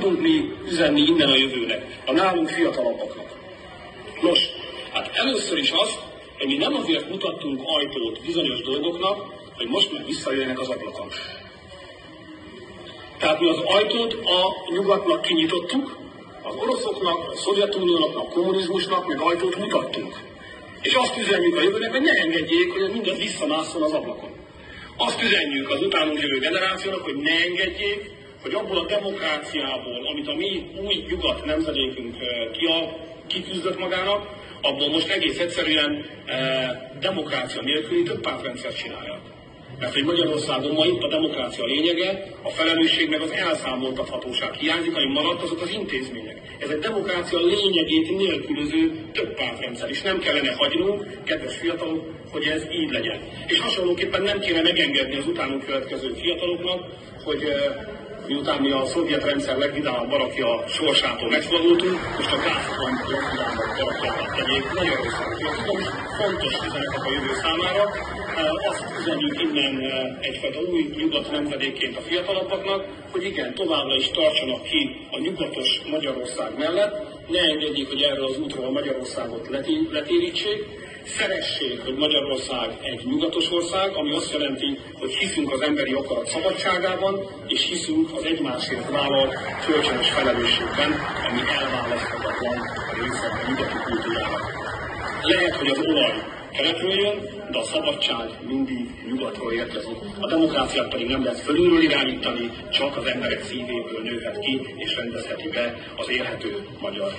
tudunk mi üzenni innen a jövőnek, a nálunk fiatalabbaknak? Nos, hát először is az, hogy mi nem azért mutattunk ajtót bizonyos dolgoknak, hogy most meg visszajöjjenek az ablakon. Tehát mi az ajtót a nyugatnak kinyitottuk, az oroszoknak, a Szovjetuniónak, a kommunizmusnak meg ajtót mutattunk. És azt üzenjük a jövőnek, hogy ne engedjék, hogy mindez visszamásszon az ablakon. Azt üzenjük az utánunk jövő generációnak, hogy ne engedjék, hogy abból a demokráciából, amit a mi új nyugat nemzedékünk kitűzött magának, abból most egész egyszerűen demokrácia nélküli többpártrendszert csinálja. Mert hogy Magyarországon ma itt a demokrácia lényege, a felelősség meg az elszámoltathatóság hiányzik, ami maradt azok az intézmények. Ez egy demokrácia lényegét nélkülöző többpártrendszer, és nem kellene hagynunk, kedves fiatalok, hogy ez így legyen. És hasonlóképpen nem kéne megengedni az utánunk következő fiataloknak, hogy miután mi a szovjet rendszer legvidámabb barakja sorsától megszabadultunk, most a gázban legvidámabb barakját tegyék Magyarországon. Tudom, fontos üzenetek a jövő számára. Azt üzenjük innen egyfajta új nyugat nemzedékként a fiatalabbaknak, hogy igen, továbbra is tartsanak ki a nyugatos Magyarország mellett, ne engedjék, hogy erről az útról Magyarországot letérítsék, szeressék, hogy Magyarország egy nyugatos ország, ami azt jelenti, hogy hiszünk az emberi akarat szabadságában, és hiszünk az egymásért vállalt kölcsönös felelősségben, ami elválaszthatatlan a része a nyugati kultúrának. Lehet, hogy az olaj keletről jön, de a szabadság mindig nyugatról érkezik. A demokráciát pedig nem lehet fölülről irányítani, csak az emberek szívéből nőhet ki, és rendezheti be az élhető magyar